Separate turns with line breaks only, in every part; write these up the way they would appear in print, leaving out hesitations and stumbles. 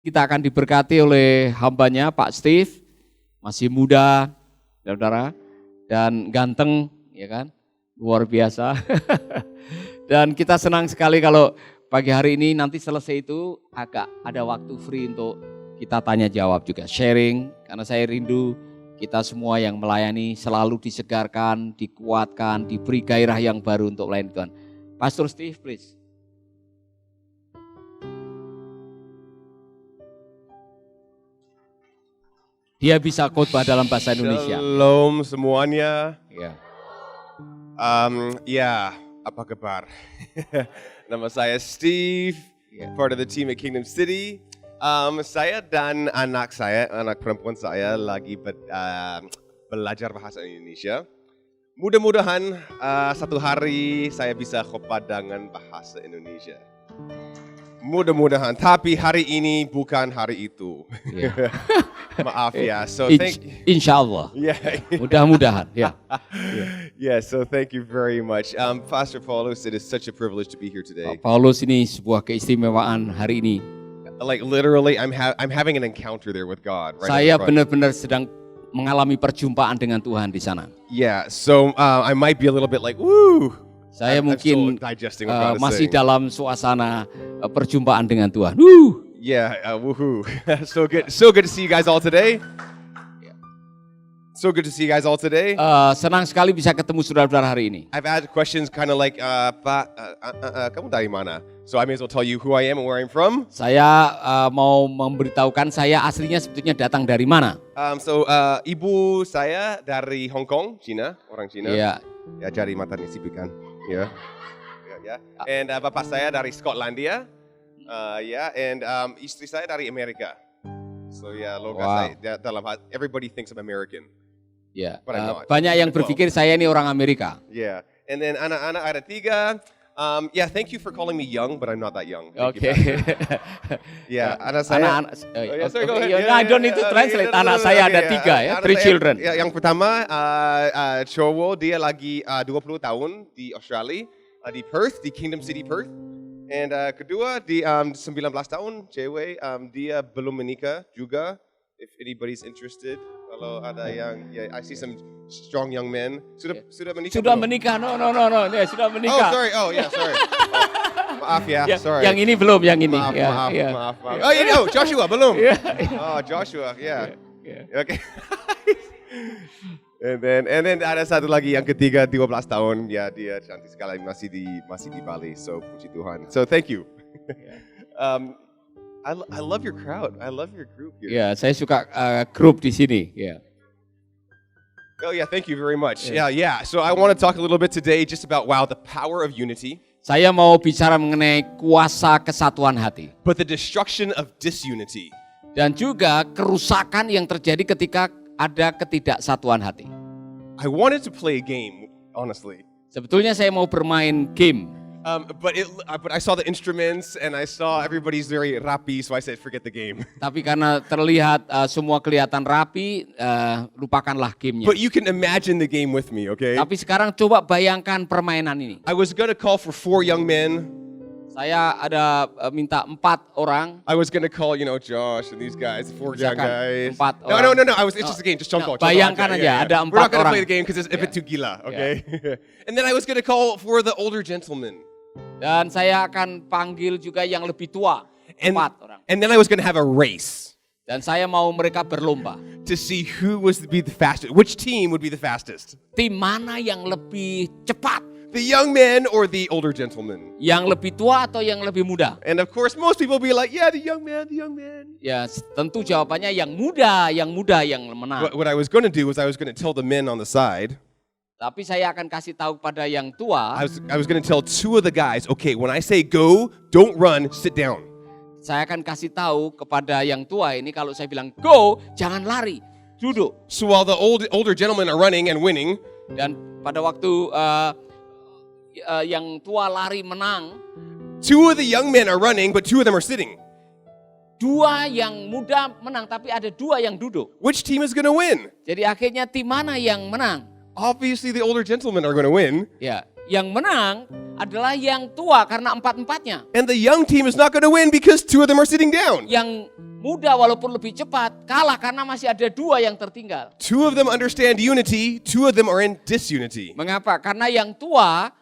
Kita akan diberkati oleh hambanya Pak Steve, masih muda, saudara, dan ganteng, ya kan, luar biasa. Dan kita senang sekali kalau pagi hari ini nanti selesai itu agak ada waktu free untuk kita tanya jawab juga, sharing, karena saya rindu kita semua yang melayani selalu disegarkan, dikuatkan, diberi gairah yang baru untuk melayani Tuhan. Pastor Steve, please. Dia bisa khotbah dalam bahasa Indonesia.
Shalom semuanya.
Ya.
Apa kabar? Nama saya Steve, part of the team at Kingdom City. Saya dan anak perempuan saya lagi belajar bahasa Indonesia. Mudah-mudahan satu hari saya bisa khotbah dengan bahasa Indonesia. Mudah-mudahan, tapi hari ini bukan hari itu.
Yeah.
Maaf ya. So
Insya Allah.
Yeah.
Mudah-mudahan. Ya.
Yeah. So thank you very much, Pastor Paulus. It is such a privilege to be here today.
Pak Paulus, ini sebuah keistimewaan hari ini.
Like literally, I'm having an encounter there with God. Right.
Saya benar-benar sedang mengalami perjumpaan dengan Tuhan di sana.
Yeah. So I might be a little bit like, woo.
Saya mungkin masih
saying.
dalam suasana perjumpaan dengan Tuhan.
Yeah, woohoo. So good to see you guys all today. So good to see you guys all today.
Senang sekali bisa ketemu saudara-saudara hari ini.
I've had questions kind of like, Pak, kamu dari mana? So I may as well tell you who I am and where I'm from.
Saya mau memberitahukan saya aslinya sebetulnya datang dari mana.
Ibu saya dari Hong Kong, Cina, orang Cina.
Iya.
Ya, jari matanya sipikan. Ya. And bapak saya dari Skotlandia. And istri saya dari Amerika. So loga saya dalam everybody thinks I'm American.
Ya.
But I'm not.
Banyak yang berpikir saya ini orang Amerika.
Yeah. And then anak-anak ada 3. Thank you for calling me young, but I'm not that young.
Okay.
Anak saya.
Sorry, go ahead. I don't need to translate. Anak saya ada 3 ya, 3 children.
Yang pertama cowok, dia lagi 20 tahun di Australia, di Perth, di Kingdom City, Perth. And kedua di 19 tahun, cewek, dia belum menikah juga. If anybody's interested, kalau ada yang, I see some strong young men. Sudah menikah?
Sudah menikah, no. Yeah, sudah menikah.
Sorry. Maaf ya, sorry.
Yang ini belum, yang ini.
Maaf. Joshua belum. Joshua, Okay. And then ada satu lagi yang ketiga 12 tahun, ya dia cantik sekali masih di Bali. So puji Tuhan. So thank you. I love your crowd. I love your group here.
Ya, saya suka grup di sini. Ya.
Thank you very much. Yeah. So I want to talk a little bit today just about the power of unity.
Saya mau bicara mengenai kuasa kesatuan hati.
But the destruction of disunity.
Dan juga kerusakan yang terjadi ketika ada ketidaksatuan hati.
I wanted to play a game, honestly.
Sebetulnya saya mau bermain game.
But I saw the instruments and I saw everybody's very rapi, so I said forget the game.
Tapi karena terlihat semua kelihatan rapi, lupakanlah gamenya.
But you can imagine the game with me, okay?
Tapi sekarang coba bayangkan permainan ini.
I was gonna call for 4 young men.
Saya ada minta 4 orang.
I was gonna call, Josh and these guys, 4 young guys.
4 orang.
No. It's just a game, just contoh.
Bayangkan aja, ada 4 orang.
We're not gonna play the game because it's a bit too gila, okay? And then I was gonna call for the older gentlemen.
Dan saya akan panggil juga yang lebih tua, 4 orang.
And then I was gonna have a race.
Dan saya mau mereka berlomba.
To see who was to be the fastest, which team would be the fastest.
Tim mana yang lebih cepat?
The young men or the older gentlemen?
Yang lebih tua atau yang lebih muda?
And of course, most people will be like, the young man.
Ya, tentu jawabannya yang muda yang menang.
What I was going to do was I was going to tell the men on the side.
Tapi saya akan kasih tahu pada yang tua.
I was going to tell 2 of the guys, okay, when I say go, don't run, sit down.
Saya akan kasih tahu kepada yang tua ini kalau saya bilang go, jangan lari, duduk.
So while the older gentlemen are running and winning,
dan pada waktu yang tua lari menang,
2 of the young men are running, but 2 of them are sitting.
2 yang muda menang, tapi ada 2 yang duduk.
Which team is going to win?
Jadi akhirnya tim mana yang menang?
Obviously the older gentlemen are going to win.
Ya, yang menang adalah yang tua karena 4-4-nya.
And the young team is not going to win because 2 of them are sitting down.
Yang muda walaupun lebih cepat kalah karena masih ada 2 yang tertinggal.
Two of them understand unity, two of them are in disunity.
Mengapa? Karena yang tua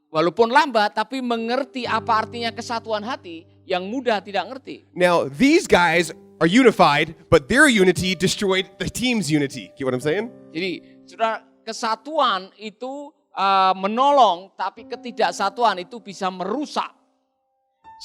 walaupun lambat tapi mengerti apa artinya kesatuan hati, yang muda tidak ngerti.
Now, these guys are unified, but their unity destroyed the team's unity. Get what I'm saying?
Jadi, saudara, kesatuan itu menolong, tapi ketidaksatuan itu bisa merusak.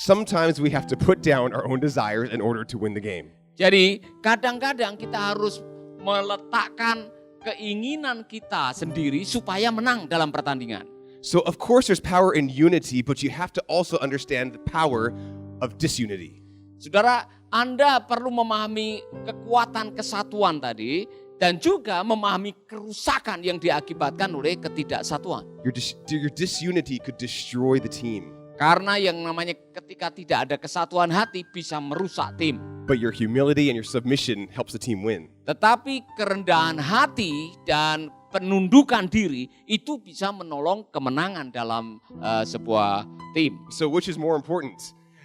Sometimes we have to put down our own desires in order to win the game.
Jadi, kadang-kadang kita harus meletakkan keinginan kita sendiri supaya menang dalam pertandingan.
So, of course, there's power in unity, but you have to also understand the power of disunity.
Saudara, Anda perlu memahami kekuatan kesatuan tadi dan juga memahami kerusakan yang diakibatkan oleh ketidaksatuan.
Your disunity could destroy the team.
Karena yang namanya ketika tidak ada kesatuan hati bisa merusak tim.
But your humility and your submission helps the team win.
Tetapi kerendahan hati dan penundukan diri itu bisa menolong kemenangan dalam sebuah tim.
So which is more important?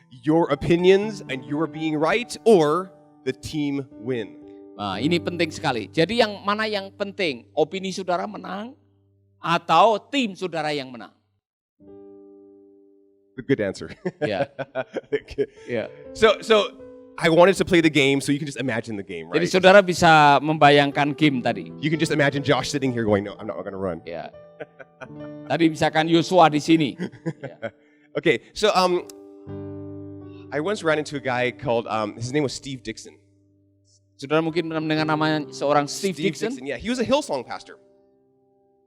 Your opinions and your being right or the team win?
Nah, ini penting sekali. Jadi yang mana yang penting? Opini saudara menang atau tim saudara yang menang?
A good answer.
Ya. Ya.
So I wanted to play the game, so you can just imagine the game, right?
Jadi saudara bisa membayangkan game tadi.
You can just imagine Josh sitting here going, no, I'm not going to run.
Ya. Tadi misalkan Yosua di sini. Ya.
Okay, so I once ran into a guy called, his name was Steve Dixon.
Saudara mungkin pernah mendengar nama seorang Steve Dixon?
Yeah, he was a Hillsong pastor.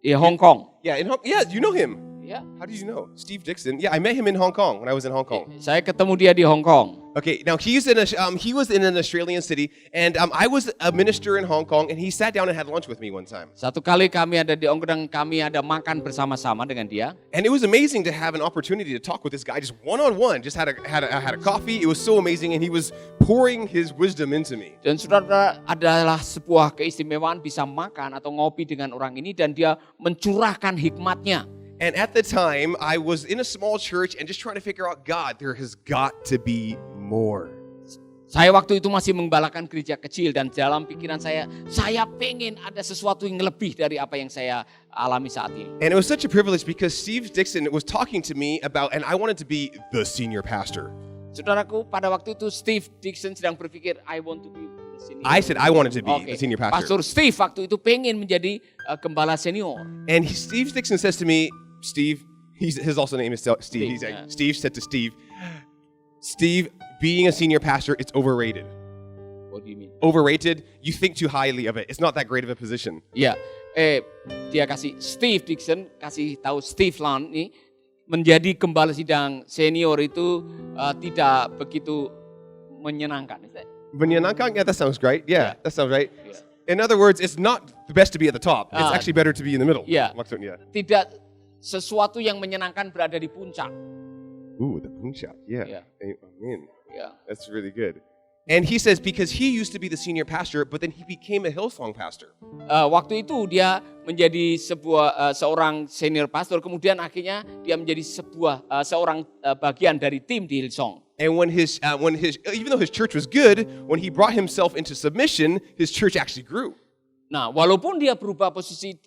Di Hong Kong.
Yeah, yeah, you know him.
Ya.
How did you know? Steve Dixon. Yeah, I met him in Hong Kong when I was in Hong Kong.
Saya ketemu dia di Hong Kong.
Okay, now he was in an Australian city, and I was a minister in Hong Kong, and he sat down and had lunch with me one time.
Satu kali kami ada di Hong Kong, kami ada makan bersama-sama dengan dia.
And it was amazing to have an opportunity to talk with this guy just one-on-one. Just had a coffee. It was so amazing, and he was pouring his wisdom into me.
Dan saudara adalah sebuah keistimewaan bisa makan atau ngopi dengan orang ini dan dia mencurahkan hikmatnya.
And at the time, I was in a small church and just trying to figure out, God, there has got to be more.
Saya waktu itu masih menggembalakan gereja kecil dan dalam pikiran saya pengen ada sesuatu yang lebih dari apa yang saya alami saat ini.
And it was such a privilege because Steve Dixon was talking to me about, and I wanted to be the senior pastor.
Saudaraku, pada waktu itu Steve Dixon sedang berpikir, I want to be the senior.
I said I wanted to be the senior pastor.
Pastor Steve waktu itu pengen menjadi gembala senior.
And Steve Dixon says to me, Steve, his also name is Steve. He's like,
yeah.
Steve said to Steve, being a senior pastor, it's overrated.
What do you mean?
Overrated? You think too highly of it. It's not that great of a position.
Ya, dia kasih Steve Dixon kasih tahu Steve Lan ini menjadi gembala sidang senior itu tidak begitu menyenangkan.
Menyenangkan? Yeah, that sounds great. Yeah, that sounds right.
Yeah.
In other words, it's not the best to be at the top. It's actually better to be in the middle.
Yeah.
Maksudnya.
Tidak sesuatu yang menyenangkan berada di puncak.
Ooh, the puncak. Yeah. Amen.
Yeah.
That's really good. And he says because he used to be the senior pastor, but then he became a Hillsong pastor.
Waktu itu dia menjadi seorang senior pastor, kemudian akhirnya dia menjadi seorang bagian dari tim di Hillsong.
And when even though his church was good, when he brought himself into submission, his church actually grew.
Nah, walaupun dia berubah posisi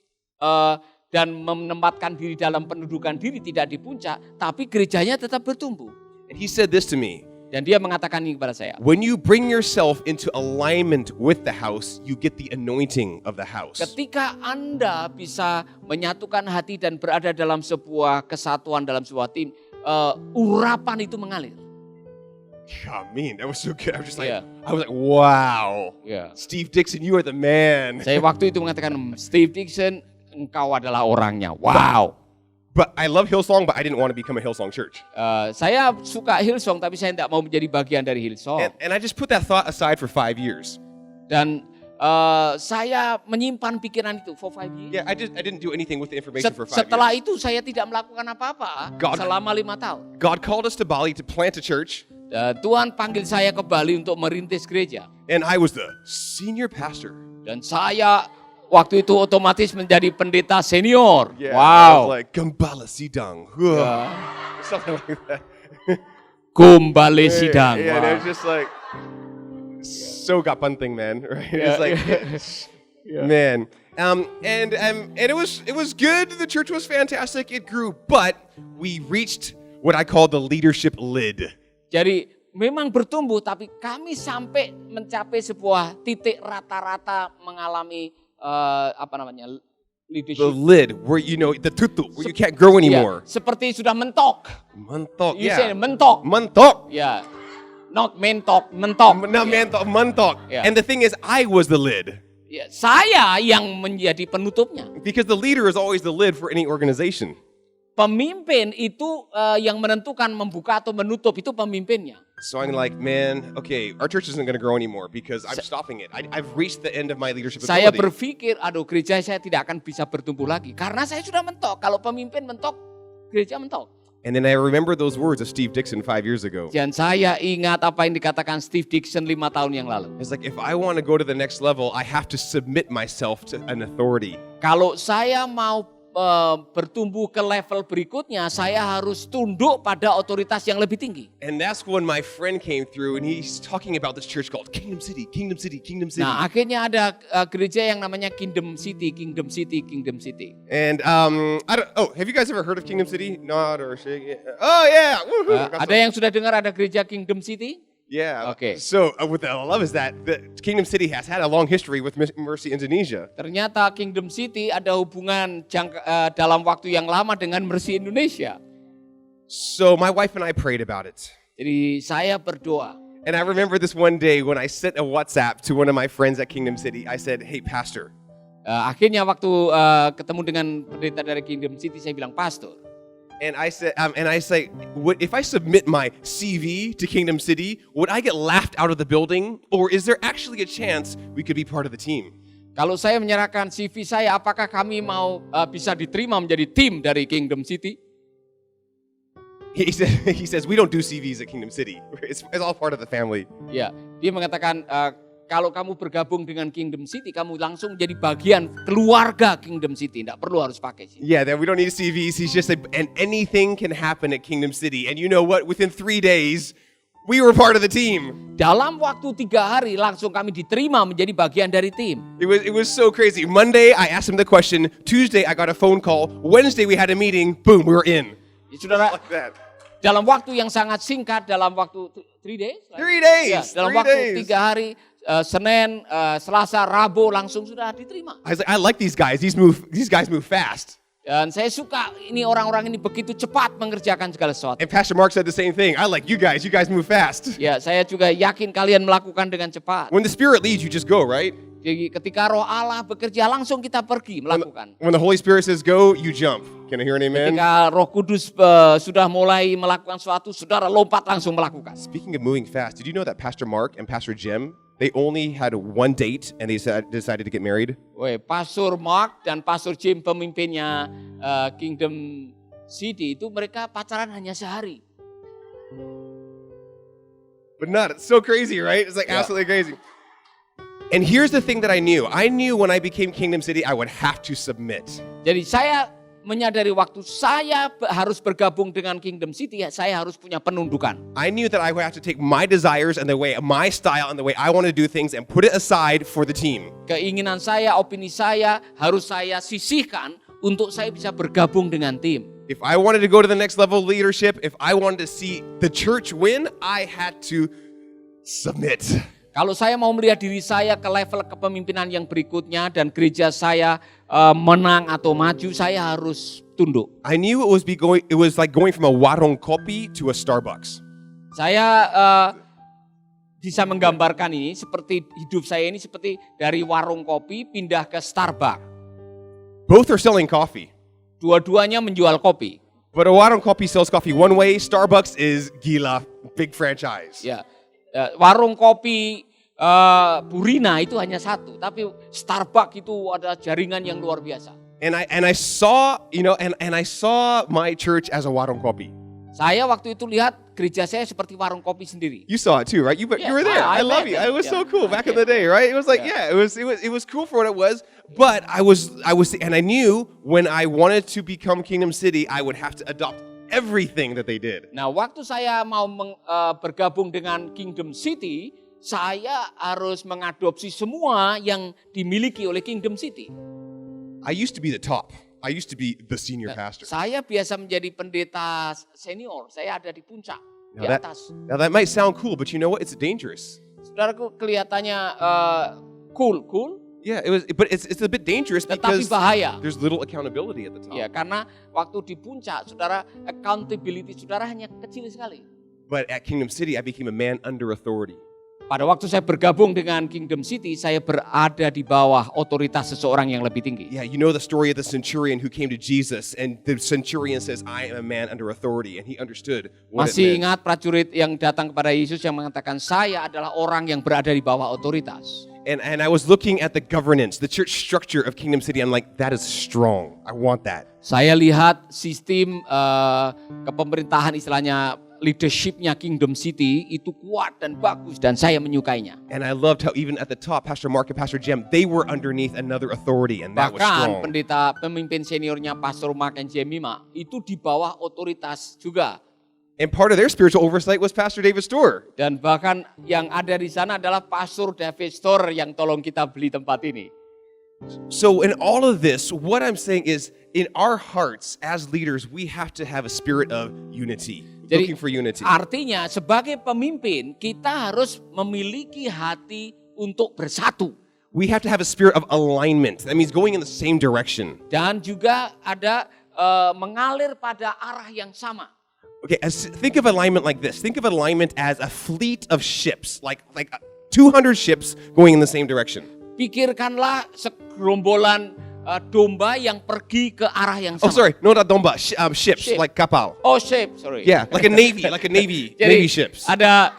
dan menempatkan diri dalam pendudukan diri tidak di puncak, tapi gerejanya tetap bertumbuh.
And he said this to me.
Dan dia mengatakan ini kepada saya.
When you bring yourself into alignment with the house, you get the anointing of the house.
Ketika Anda bisa menyatukan hati dan berada dalam sebuah kesatuan dalam sebuah tim, urapan itu mengalir.
I mean, that was so good. I was
Yeah.
like, wow.
Yeah.
Steve Dixon, you are the man.
Saya waktu itu mengatakan, Steve Dixon, engkau adalah orangnya. Wow.
But I love Hillsong, but I didn't want to become a Hillsong church.
Saya suka Hillsong, tapi saya tidak mau menjadi bagian dari Hillsong.
And I just put that thought aside for 5 years.
Dan saya menyimpan pikiran itu for 5 years.
Yeah, I didn't do anything with the information for 5
Setelah
years.
itu saya tidak melakukan apa-apa selama 5 tahun.
God called us to Bali to plant a church.
Tuhan panggil saya ke Bali untuk merintis gereja.
And I was the senior pastor.
Dan saya waktu itu otomatis menjadi pendeta senior.
Yeah, I
Wow.
was like, Gembala Sidang. Something like that.
Gembala sidang.
Yeah, and
Wow.
it was just like, so got penting, man. Right?
Yeah,
It's like,
Yeah.
man. And it was good. The church was fantastic. It grew, but we reached what I call the leadership lid.
Jadi memang bertumbuh, tapi kami sampai mencapai sebuah titik rata-rata mengalami
The
leadership.
lid where the tutup where you can't grow
Ya,
anymore.
seperti sudah mentok.
Mentok,
You say
yeah.
mentok.
Mentok.
Ya, not mentok, mentok.
Not mentok, mentok.
Yeah.
And the thing is, I was the lid.
Ya, saya yang menjadi penutupnya.
Because the leader is always the lid for any organization.
Pemimpin itu yang menentukan membuka atau menutup itu pemimpinnya.
So I'm like, man, okay, our church isn't going to grow anymore because I'm stopping it. I've reached the end of my leadership
Saya
ability.
berpikir, aduh gereja saya tidak akan bisa bertumbuh lagi. Karena saya sudah mentok. Kalau pemimpin mentok, gereja mentok.
And then I remember those words of Steve Dixon 5 years ago.
Dan saya ingat apa yang dikatakan Steve Dixon 5 tahun yang lalu.
It's like, if I want to go to the next level, I have to submit myself to an authority.
Kalau saya mau bertumbuh ke level berikutnya, saya harus tunduk pada otoritas yang lebih tinggi.
And that's when my friend came through and he's talking about this church called Kingdom City, Kingdom City, Kingdom City.
Nah, akhirnya ada gereja yang namanya Kingdom City, Kingdom City, Kingdom City.
And have you guys ever heard of Kingdom City? Nod or shake? Oh yeah. Woohoo.
Ada yang sudah dengar ada gereja Kingdom City?
Yeah.
Okay.
So what I love is that the Kingdom City has had a long history with Mercy Indonesia.
Ternyata Kingdom City ada hubungan dalam waktu yang lama dengan Mercy Indonesia.
So my wife and I prayed about it.
Jadi saya berdoa.
And I remember this one day when I sent a WhatsApp to one of my friends at Kingdom City. I said, "Hey, Pastor."
Akhirnya waktu ketemu dengan pendeta dari Kingdom City, saya bilang, Pastor.
And I said, if I submit my CV to Kingdom City, would I get laughed out of the building, or is there actually a chance we could be part of the team?
Kalau saya menyerahkan CV saya, apakah kami mau bisa diterima menjadi tim dari Kingdom City?
He says we don't do CVs at Kingdom City. It's all part of the family.
Ya, dia mengatakan kalau kamu bergabung dengan Kingdom City, kamu langsung jadi bagian keluarga Kingdom City. Tidak perlu harus pakai CV.
Yeah, that we don't need CVs. He's just and anything can happen at Kingdom City. And you know what? Within 3 days, we were part of the team.
Dalam waktu 3 hari langsung kami diterima menjadi bagian dari tim.
It was so crazy. Monday, I asked him the question. Tuesday, I got a phone call. Wednesday, we had a meeting. Boom, we were in.
Ya, saudara,
Like that.
dalam waktu yang sangat singkat, dalam waktu 3 days?
3 days.
Ya, dalam
3
waktu
days.
3 hari, Senin, Selasa, Rabu langsung sudah diterima.
I was like, I like these guys. These guys move fast.
Dan saya suka ini orang-orang ini begitu cepat mengerjakan segala sesuatu.
And Pastor Mark said the same thing. I like you guys. You guys move fast.
Ya, saya juga yakin kalian melakukan dengan cepat.
When the Spirit leads, you just go, right?
Jadi ketika Roh Allah bekerja langsung kita pergi melakukan.
When the Holy Spirit says go, you jump. Can I hear an amen?
Ketika Roh Kudus sudah mulai melakukan sesuatu, saudara lompat langsung melakukan.
Speaking of moving fast, did you know that Pastor Mark and Pastor Jim, they only had one date and they decided to get married?
Woi, Pastor Mark dan Pastor Jim pemimpinnya Kingdom City itu mereka pacaran hanya sehari.
But not, it's so crazy, right? It's like
Yeah.
absolutely crazy. And here's the thing that I knew. I knew when I became Kingdom City, I would have to submit.
Jadi saya menyadari waktu saya harus bergabung dengan Kingdom City, saya harus punya penundukan.
I knew that I would have to take my desires and the way, my style and the way I want to do things and put it aside for the team.
Keinginan saya, opini saya harus saya sisihkan untuk saya bisa bergabung dengan tim.
If I wanted to go to the next level of leadership, if I wanted to see the church win, I had to submit.
Kalau saya mau melihat diri saya ke level kepemimpinan yang berikutnya dan gereja saya menang atau maju, saya harus tunduk.
I knew it was like going from a warung kopi to a Starbucks.
Saya bisa menggambarkan ini seperti hidup saya ini seperti dari warung kopi pindah ke Starbucks.
Both are selling coffee.
Dua-duanya menjual kopi.
But a warung kopi sells coffee one way, Starbucks is gila, big franchise.
Ya, warung kopi Purina itu hanya satu, tapi Starbucks itu ada jaringan yang luar biasa.
And I saw, and I saw my church as a warung kopi.
Saya waktu itu lihat gereja saya seperti warung kopi sendiri.
You saw it too, right? You were there. I love you. It was so cool back in the day, right? It was like, it was cool for what it was. But I was, and I knew when I wanted to become Kingdom City, I would have to adopt everything that they did.
Nah, waktu saya mau bergabung dengan Kingdom City, saya harus mengadopsi semua yang dimiliki oleh Kingdom City.
I used to be the top. I used to be the senior pastor.
Saya biasa menjadi pendeta senior, saya ada di puncak, di
Now
atas.
that might sound cool, but you know what? It's dangerous.
Saudaraku, kelihatannya cool,
Yeah, but it's a bit dangerous
tetapi
because
bahaya.
there's little accountability at the top.
Ya, karena waktu di puncak, saudara, accountability saudara hanya kecil sekali.
But at Kingdom City, I became a man under authority.
Pada waktu saya bergabung dengan Kingdom City, saya berada di bawah otoritas seseorang yang lebih tinggi.
Yeah, you know the story of the centurion who came to Jesus, and the centurion says, I am a man under authority, and he understood what it
Masih
meant.
ingat prajurit yang datang kepada Yesus yang mengatakan, saya adalah orang yang berada di bawah otoritas.
And I was looking at the governance, the church structure of Kingdom City. I'm like, that is strong. I want that.
Saya lihat sistem kepemerintahan istilahnya leadershipnya Kingdom City itu kuat dan bagus dan saya menyukainya.
And I loved how even at the top, Pastor Mark and Pastor Jem, they were underneath another authority, and that was
Bahkan
strong.
pemimpin seniornya Pastor Mark and Jemima itu di bawah otoritas juga.
And part of their spiritual oversight was Pastor David Storr.
Dan bahkan yang ada di sana adalah Pastor David Storr yang tolong kita beli tempat ini.
So in all of this, what I'm saying is, in our hearts as leaders, we have to have a spirit of unity, looking for unity.
Artinya sebagai pemimpin kita harus memiliki hati untuk bersatu.
We have to have a spirit of alignment. That means going in the same direction.
Dan juga ada mengalir pada arah yang sama.
Okay, think of alignment like this. Think of alignment as a fleet of ships, like 200 ships going in the same direction.
Pikirkanlah segerombolan domba yang pergi ke arah yang
Oh,
sama.
sorry, no, not domba, ships,
Ship.
like kapal.
Oh, ship, sorry.
Yeah, like a navy
Jadi,
navy ships.
ada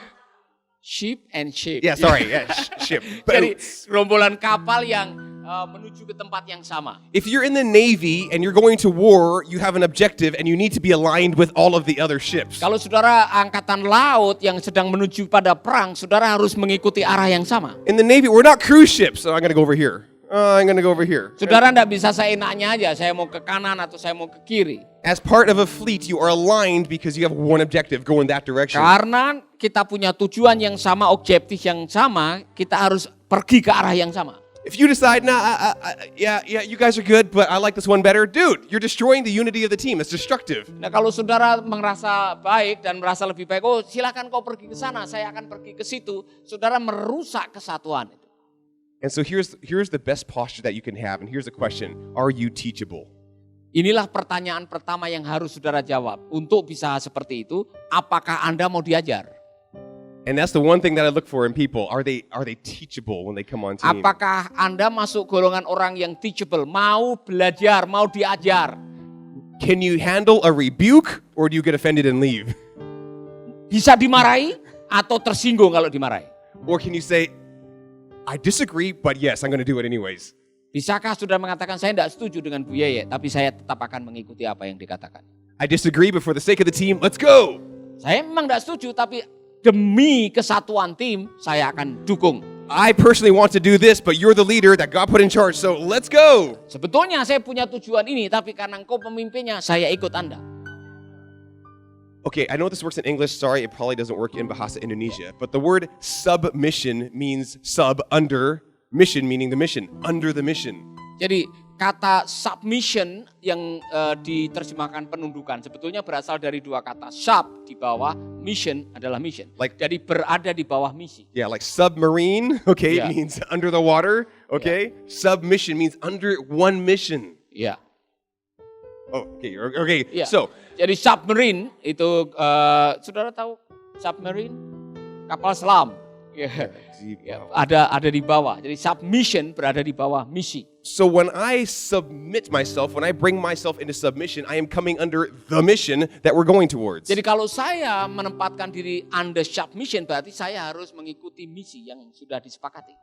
ship and ship.
Yeah, sorry, yeah, ship.
Jadi
Boats.
gerombolan kapal yang menuju ke tempat yang sama.
If you're in the Navy and you're going to war, you have an objective and you need to be aligned with all of the other ships.
Kalau saudara angkatan laut yang sedang menuju pada perang, saudara harus mengikuti arah yang sama.
In the Navy, we're not cruise ships. So I'm going to go over here. I'm going to go over here.
Saudara tidak bisa seenaknya aja, saya mau ke kanan atau saya mau ke kiri.
As part of a fleet, you are aligned because you have one objective, go in that direction.
Karena kita punya tujuan yang sama, objektif yang sama, kita harus pergi ke arah yang sama.
If you decide, yeah, you guys are good, but I like this one better, dude, you're destroying the unity of the team. It's destructive.
Nah, kalau saudara merasa baik dan merasa lebih baik, oh silakan kau pergi ke sana, saya akan pergi ke situ. Saudara merusak kesatuan itu.
And so here's the best posture that you can have. And here's the question, are you teachable?
Inilah pertanyaan pertama yang harus saudara jawab. Untuk bisa seperti itu, apakah Anda mau diajar?
And that's the one thing that I look for in people. Are they teachable when they come on team?
Apakah Anda masuk golongan orang yang teachable, mau belajar, mau diajar?
Can you handle a rebuke or do you get offended and leave?
Bisa dimarahi atau tersinggung kalau dimarahi?
Or can you say, I disagree, but yes, I'm going to do it anyways.
Bisakah saudara mengatakan saya tidak setuju dengan Bu Yeye, tapi saya tetap akan mengikuti apa yang dikatakan?
I disagree, but for the sake of the team, let's go.
Saya memang tidak setuju, tapi demi kesatuan tim, saya akan dukung.
I personally want to do this, but you're the leader that God put in charge, so let's go.
Sebetulnya saya punya tujuan ini, tapi karena engkau pemimpinnya, saya ikut Anda.
Okay, I know this works in English. Sorry, it probably doesn't work in Bahasa Indonesia. But the word submission means sub, under, mission meaning the mission, under the mission.
Jadi kata submission yang diterjemahkan penundukan sebetulnya berasal dari dua kata. Sub di bawah, mission adalah mission. Jadi berada di bawah misi.
Yeah, like submarine, okay,
Yeah.
means under the water, okay? Submission means under one mission.
Ya.
Oh, okay.
Ya.
So,
Jadi submarine itu saudara tahu submarine kapal selam. Ya. Ya, ada di bawah. Jadi submission berada di bawah misi.
So when I submit myself, when I bring myself into submission, I am coming under the mission that we're going towards.
Jadi kalau saya menempatkan diri under submission berarti saya harus mengikuti misi yang sudah disepakati.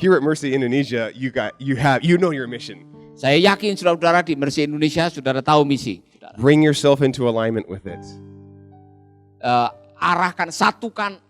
Here at Mercy Indonesia, you know your mission.
Saya yakin saudara-saudara di Mercy Indonesia saudara tahu misi. Saudara.
Bring yourself into alignment with it.
Arahkan, satukan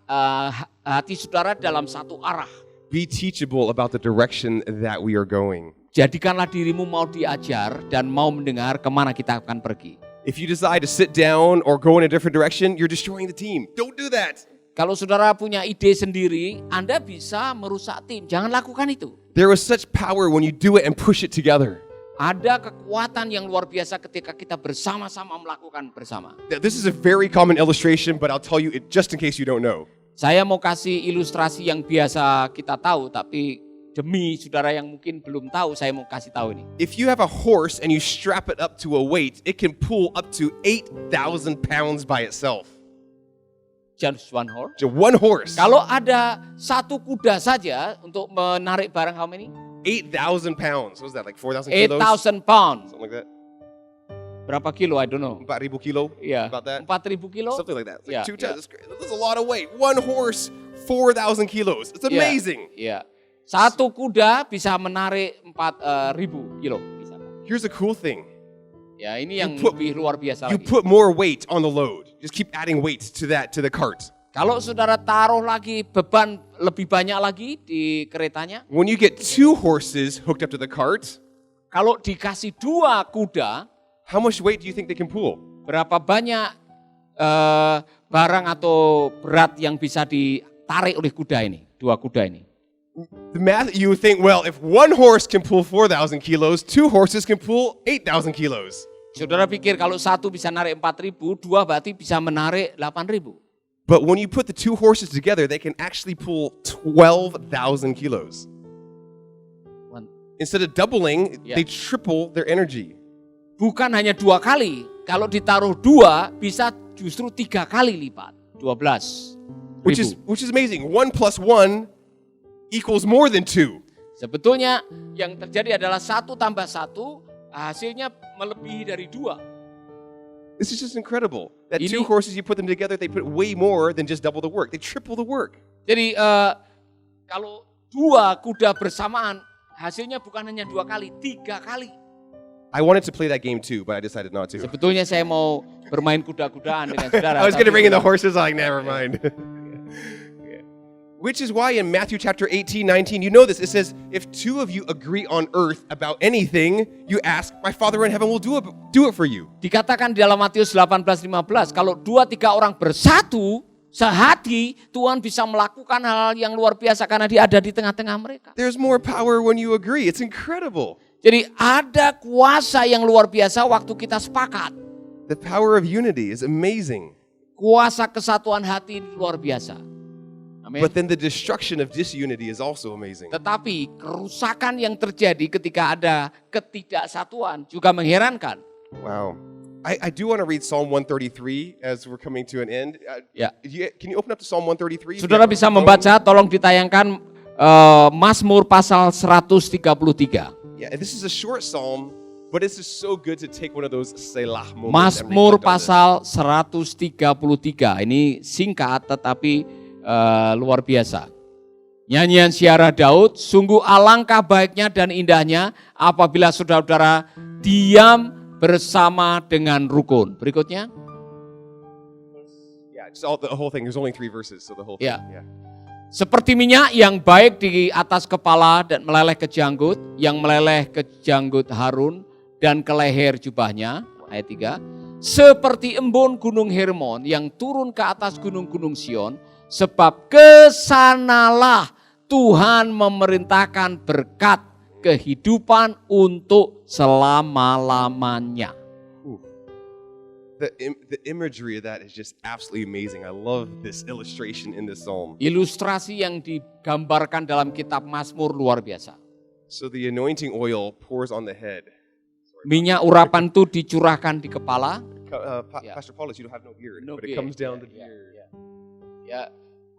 hati saudara dalam satu arah.
Be teachable about the direction that we are going.
Jadikanlah dirimu mau diajar dan mau mendengar kemana kita akan pergi.
If you decide to sit down or go in a different direction, you're destroying the team. Don't do that.
kalau saudara punya ide sendiri, Anda bisa merusak tim. Jangan lakukan itu.
There is such power when you do it and push it together.
Ada kekuatan yang luar biasa ketika kita bersama-sama melakukan bersama.
Now, this is a very common illustration, but I'll tell you it just in case you don't know.
Saya mau kasih ilustrasi yang biasa kita tahu, tapi demi saudara yang mungkin belum tahu, saya mau kasih tahu ini.
If you have a horse and you strap it up to a weight, it can pull up to 8,000 pounds by itself.
Just one horse.
Just one horse.
Kalau ada satu kuda saja untuk menarik barang how many?
8,000 pounds. What was that, like 4,000 kilos?
8,000 pounds.
Something like that.
Berapa kilo? I don't know.
4,000 kilo?
Iya.
About that?
4,000 kilo?
Something like that. It's like
Yeah,
two
yeah.
times. That's a lot of weight. One horse, 4,000 kilos. It's amazing.
Iya. Satu kuda bisa menarik 4,000 kilo. Bisa.
Here's a cool thing.
Ya, ini yang
put-
lebih luar biasa
You
lagi.
put more weight on the load. Just keep adding weight to the cart.
Kalau saudara taruh lagi beban lebih banyak lagi di keretanya,
When you get 2 horses hooked up to the cart,
kalau dikasih 2 kuda,
how much weight do you think they can pull?
berapa banyak barang atau berat yang bisa ditarik oleh kuda ini, 2 kuda ini?
The math, you would think, well, if 1 horse can pull 4,000 kilos, 2 horses can pull 8,000 kilos.
Saudara pikir kalau satu bisa narik 4,000, 2 berarti bisa menarik 8,000.
But when you put the 2 horses together, they can actually pull 12,000 kilos. Instead of doubling,
Yeah.
they triple their energy.
Bukan hanya 2 kali, kalau ditaruh 2 bisa justru 3 kali lipat, 12
Which
ribu.
is amazing. 1 plus 1 equals more than 2.
Sebetulnya yang terjadi adalah 1 tambah 1 hasilnya melebihi dari 2.
This is just incredible. That
Ini-
2 horses, you put them together, they put way more than just double the work. They triple the work.
Jadi kalau 2 kuda bersamaan hasilnya bukan hanya 2 kali, 3 kali.
I wanted to play that game too, but I decided not to.
Sebetulnya saya mau bermain kuda-kudaan dengan saudara.
I was going to
tapi-
bring in the horses, like, never mind. Which is why in Matthew chapter 18, 19, you know this. It says, if 2 of you agree on earth about anything, you ask, my Father in heaven will do it for you.
Dikatakan di dalam Matius 18:15, kalau 2-3 orang bersatu sehati, Tuhan bisa melakukan hal yang luar biasa karena Dia ada di tengah-tengah mereka.
There's more power when you agree. It's incredible.
Jadi ada kuasa yang luar biasa waktu kita sepakat.
The power of unity is amazing.
Kuasa kesatuan hati luar biasa. Amin.
But then the destruction of disunity is also amazing.
Tetapi kerusakan yang terjadi ketika ada ketidaksatuan juga mengherankan.
Wow. I do want to read Psalm 133 as we're coming to an end.
Ya.
Can you open up to Psalm 133?
Saudara bisa membaca, tolong ditayangkan Mazmur pasal 133.
Yeah, and this is a short psalm, but it's just so good to take one of those Selah moments. and
Mazmur
reflect on it.
pasal 133. Ini singkat tetapi luar biasa. Nyanyian Syiarah Daud, sungguh alangkah baiknya dan indahnya apabila saudara-saudara diam bersama dengan rukun. Berikutnya.
Yeah, just the whole thing. There's only 3 verses, so the whole thing.
Yeah.
Yeah.
Seperti minyak yang baik di atas kepala dan meleleh ke janggut, yang meleleh ke janggut Harun dan ke leher jubahnya, ayat 3. Seperti embun gunung Hermon yang turun ke atas gunung-gunung Sion, sebab kesanalah Tuhan memerintahkan berkat kehidupan untuk selama-lamanya.
The imagery of that is just absolutely amazing. I love this illustration in this psalm.
Ilustrasi yang digambarkan dalam kitab Mazmur luar biasa.
So the anointing oil pours on the head.
Minyak urapan itu dicurahkan di kepala.
Yeah. Pastor Paulus, you don't have no beard,
No
but it
beard.
comes down the
Ya,
beard.
ya. Ya,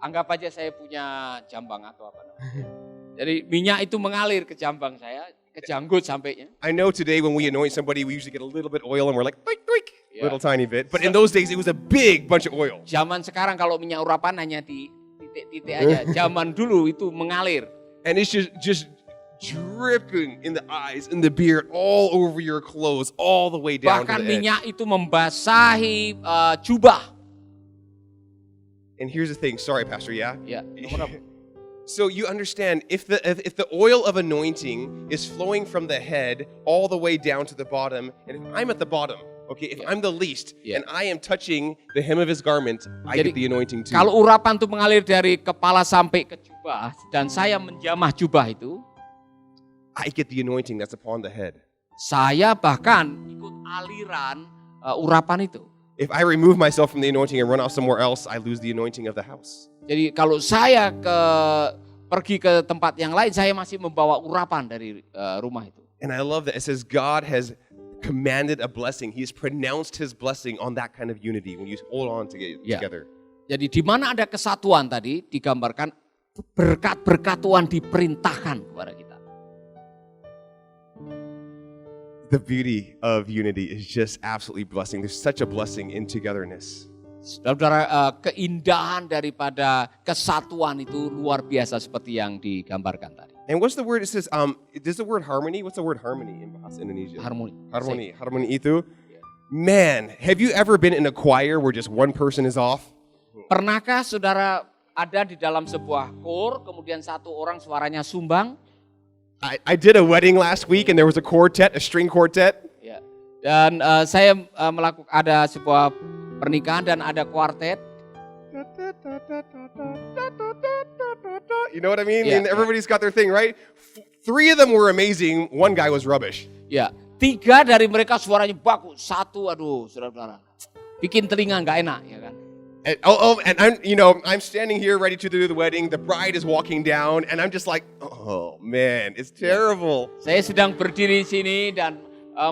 anggap aja saya punya jambang atau apa namanya. Jadi minyak itu mengalir ke jambang saya, ke janggut sampainya.
I know today when we anoint somebody, we usually get a little bit oil and we're like, doink, doink,
Yeah.
little tiny bit. But in those days, it was a big bunch of oil.
Zaman sekarang kalau minyak urapan hanya di titik-titik aja. Zaman dulu itu mengalir.
And it's just dripping in the eyes, in the beard, all over your clothes, all the way down
Bahkan
to the edge.
minyak itu membasahi jubah.
And here's the thing, sorry, Pastor, yeah?
Ya, nomor apa?
So you understand, if the oil of anointing is flowing from the head all the way down to the bottom, and if I'm at the bottom, Okay, if I'm the least
Yeah.
and I am touching the hem of his garment, I
Jadi,
get the anointing too.
Kalau urapan itu mengalir dari kepala sampai ke jubah dan saya menjamah jubah itu,
I get the anointing that's upon the head.
saya bahkan ikut aliran urapan itu.
If I remove myself from the anointing and run off somewhere else, I lose the anointing of the house.
Jadi kalau saya pergi ke tempat yang lain, saya masih membawa urapan dari rumah itu.
And I love that it says God has commanded a blessing. He's pronounced his blessing on that kind of unity when you hold on
Yeah.
together.
Jadi di mana ada kesatuan tadi digambarkan berkat-berkat Tuhan diperintahkan kepada kita.
The beauty of unity is just absolutely blessing. There's such a blessing in togetherness.
Saudara-saudara, keindahan daripada kesatuan itu luar biasa seperti yang digambarkan tadi.
And what's the word? It says, does the word harmony? What's the word harmony in Bahasa Indonesia?
Harmoni.
Harmony. Harmony itu. Man, have you ever been in a choir where just one person is off?
Pernahkah saudara ada di dalam sebuah kor, kemudian satu orang suaranya sumbang?
I did a wedding last week and there was a quartet, a string quartet.
Ya. Dan saya melakukan ada sebuah pernikahan dan ada kuartet.
You know what I mean?
Yeah,
And everybody's got their thing, right? Three of them were amazing. One guy was rubbish.
Ya, 3 dari mereka suaranya bagus, 1 aduh saudara-saudara. Bikin telinga nggak enak, ya kan?
And I'm standing here ready to do the wedding. The bride is walking down, and I'm just like, oh man, it's terrible.
Saya sedang berdiri di sini dan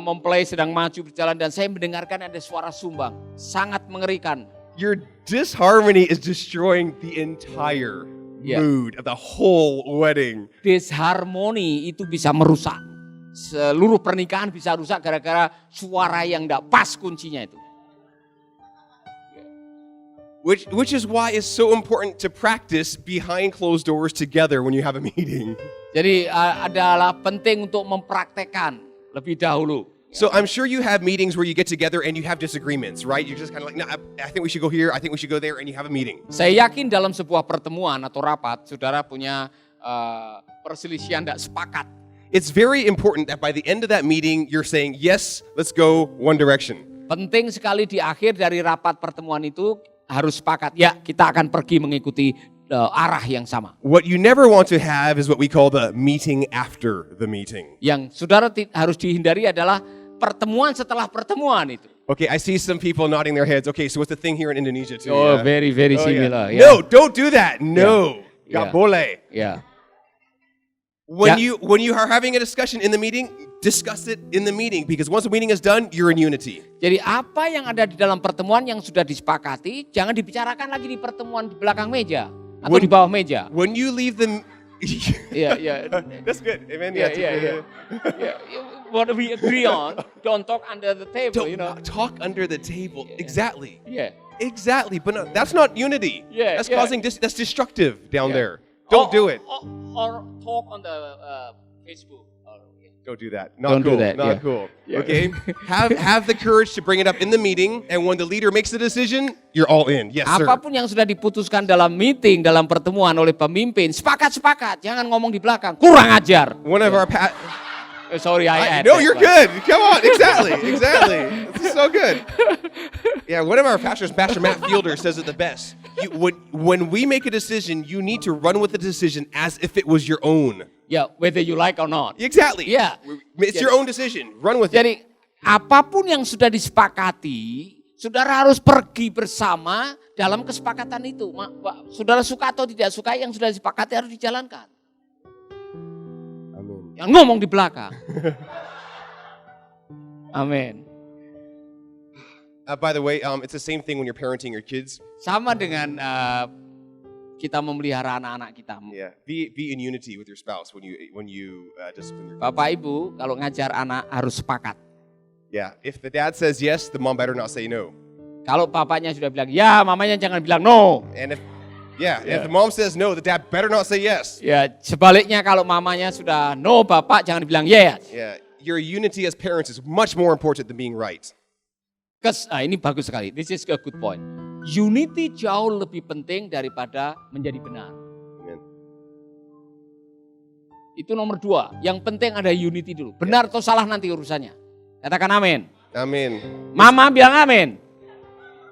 mempelai sedang maju berjalan dan saya mendengarkan ada suara sumbang, sangat mengerikan.
Your disharmony is destroying the entire mood of the whole wedding.
Disharmoni itu bisa merusak. Seluruh pernikahan bisa rusak gara-gara suara yang enggak pas kuncinya itu.
Which is why it's so important to practice behind closed doors together when you have a meeting.
Jadi adalah penting untuk mempraktekkan lebih dahulu.
So I'm sure you have meetings where you get together and you have disagreements, right? You're just kind of like, no, I think we should go here, I think we should go there, and you have a meeting.
Saya yakin dalam sebuah pertemuan atau rapat, saudara punya perselisihan tidak sepakat.
It's very important that by the end of that meeting, you're saying, yes, let's go one direction.
Penting sekali di akhir dari rapat pertemuan itu harus sepakat. Ya, kita akan pergi mengikuti arah yang sama.
What you never want to have is what we call the meeting after the meeting.
Yang saudara harus dihindari adalah pertemuan setelah pertemuan itu.
Okay, I see some people nodding their heads. Okay, so what's the thing here in Indonesia too?
Oh,
yeah?
very
Oh,
similar.
yeah. No, don't do that. No,
Yeah.
Gak boleh.
Ya.
When
Yeah.
you are having a discussion in the meeting, discuss it in the meeting because once the meeting is done, you're in unity.
Jadi apa yang ada di dalam pertemuan yang sudah disepakati, jangan dibicarakan lagi di pertemuan di belakang meja atau di bawah meja.
When you leave the
Iya, iya.
That's good. Amen.
Yeah,
Yeah,
yeah. What we agree on, don't talk under the table, you know.
Don't talk under the table. Exactly.
Yeah.
Exactly. But no, that's not unity.
Yeah,
That's
yeah.
causing that's destructive down
Yeah.
there. Don't do it.
Or talk on the Facebook.
Don't do that.
Don't do
Not cool.
that,
Not
yeah.
cool.
Yeah.
Okay. Have the courage to bring it up in the meeting, and when the leader makes the decision, you're all in. Yes, sir.
Apapun yang sudah diputuskan dalam meeting, dalam pertemuan oleh pemimpin, sepakat-sepakat, jangan ngomong di belakang, kurang ajar.
One of our
Sorry, I
no, you're good. Come on. Exactly. Exactly. This is so good. Yeah, one of our pastors, Pastor Matt Fielder, says it the best. When we make a decision, you need to run with the decision as if it was your own.
Ya, whether you like or not.
Exactly.
Yeah.
It's your own decision. Run with it.
Jadi apapun yang sudah disepakati, saudara harus pergi bersama dalam kesepakatan itu. Saudara suka atau tidak suka, yang sudah disepakati harus dijalankan.
Amin.
Yang ngomong di belakang. Amin.
By the way, it's the same thing when you're parenting your kids.
Sama dengan kita memelihara anak-anak kita.
Yeah, be in unity with your spouse when you discipline your kids.
Bapak Ibu kalau ngajar anak harus sepakat.
Yeah, if the dad says yes, the mom better not say no.
Kalau bapaknya sudah bilang ya, mamanya jangan bilang no.
And if the mom says no, the dad better not say yes.
Ya, sebaliknya kalau mamanya sudah no, bapak jangan bilang yes.
Yeah, your unity as parents is much more important than being right.
Ini bagus sekali. This is a good point. Unity jauh lebih penting daripada menjadi benar.
Amen.
Itu nomor 2. Yang penting ada unity dulu. Benar atau salah nanti urusannya. Katakan amin.
Amin.
Mama bilang amin.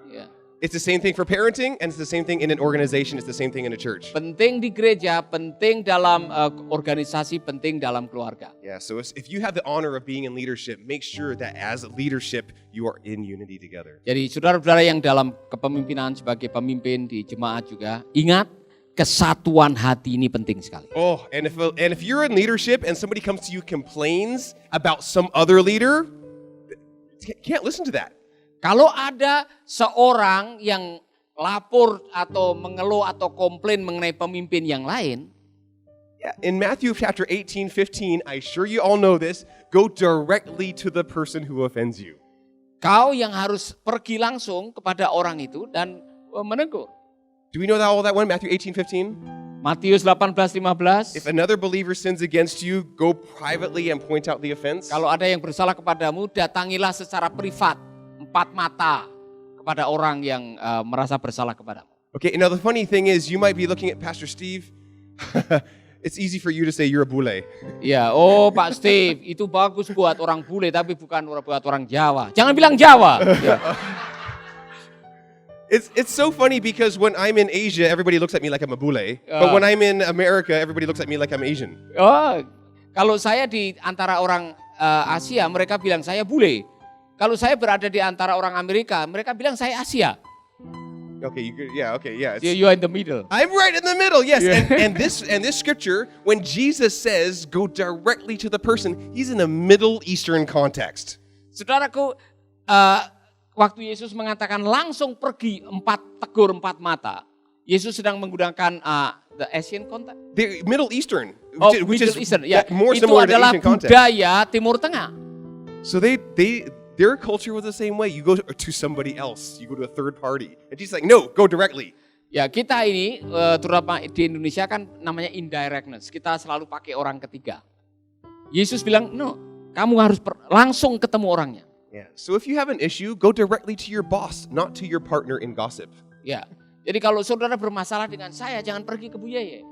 Ya.
It's the same thing for parenting, and it's the same thing in an organization. It's the same thing in a church.
Penting di gereja, penting dalam organisasi, penting dalam keluarga.
Yeah, so if you have the honor of being in leadership, make sure that as leadership, you are in unity together.
Jadi saudara-saudara yang dalam kepemimpinan sebagai pemimpin di jemaat juga, ingat kesatuan hati ini penting sekali.
Oh, and if you're in leadership and somebody comes to you complains about some other leader, can't listen to that.
Kalau ada seorang yang lapor atau mengeluh atau komplain mengenai pemimpin yang lain,
Yeah, in Matthew chapter 18:15, I sure you all know this, go directly to the person who offends you.
kau yang harus pergi langsung kepada orang itu dan menegur.
Do we know that all that one? Matthew 18:15.
Matius 18:15.
If another believer sins against you, go privately and point out the offense.
Kalau ada yang bersalah kepadamu, datangilah secara privat, empat mata kepada orang yang merasa bersalah kepadamu.
Okay, now the funny thing is, you might be looking at Pastor Steve. It's easy for you to say you're a bule.
Ya, oh Pak Steve, itu bagus buat orang bule, tapi bukan buat orang Jawa. Jangan bilang Jawa. Ya.
It's so funny because when I'm in Asia, everybody looks at me like I'm a bule. But when I'm in America, everybody looks at me like I'm Asian.
Oh, kalau saya di antara orang Asia, mereka bilang saya bule. Kalau saya berada di antara orang Amerika, mereka bilang saya Asia.
Okay, yeah. It's-
You are in the middle.
I'm right in the middle, yes.
Yeah.
And this scripture, when Jesus says go directly to the person, he's in a Middle Eastern context.
Saudaraku, waktu Yesus mengatakan langsung pergi tegur empat mata, Yesus sedang menggunakan the Asian context.
The Middle Eastern,
Oh,
which
Middle
is
Eastern, ya.
more
Itu
similar to
adalah
Asian context.
budaya Timur Tengah.
So their culture was the same way. You go to somebody else, you go to a third party, and Jesus like, no, go directly.
Ya kita ini, terutama di Indonesia kan namanya indirectness. Kita selalu pakai orang ketiga. Yesus bilang, no, kamu harus langsung ketemu orangnya.
Yeah. So if you have an issue, go directly to your boss, not to your partner in gossip.
Ya, jadi kalau saudara bermasalah dengan saya, jangan pergi ke Bu Yeye.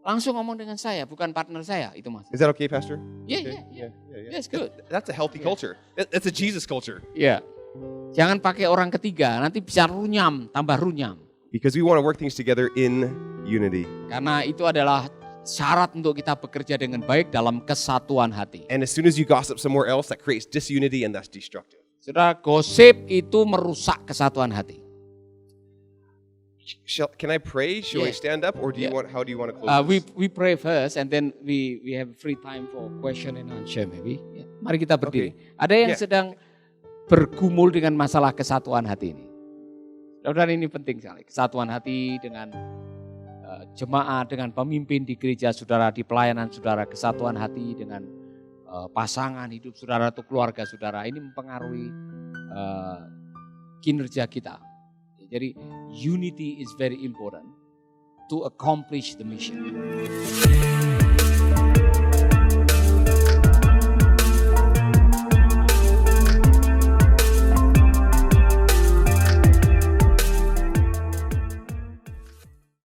Langsung ngomong dengan saya, bukan partner saya, itu mas.
Is that okay, Pastor?
Yeah. Yes, good.
That's a healthy culture. That's a Jesus culture.
Ya, jangan pakai orang ketiga, nanti bisa runyam, tambah runyam.
Because we want to work things together in unity.
Karena itu adalah syarat untuk kita bekerja dengan baik dalam kesatuan hati.
And as soon as you gossip somewhere else, that creates disunity and that's destructive.
Saudara, gosip itu merusak kesatuan hati.
Can I pray? Shall we
Yeah.
stand up, or
Yeah.
how do you want to close this?
We pray first and then we have free time for question and answer maybe. Ya, mari kita berdiri. Ada yang
Yeah.
sedang bergumul dengan masalah kesatuan hati ini. Saudara, ini penting sekali. Kesatuan hati dengan jemaat, dengan pemimpin di gereja saudara, di pelayanan saudara, kesatuan hati dengan pasangan hidup saudara atau keluarga saudara. Ini mempengaruhi kinerja kita. Jadi unity is very important to accomplish the mission.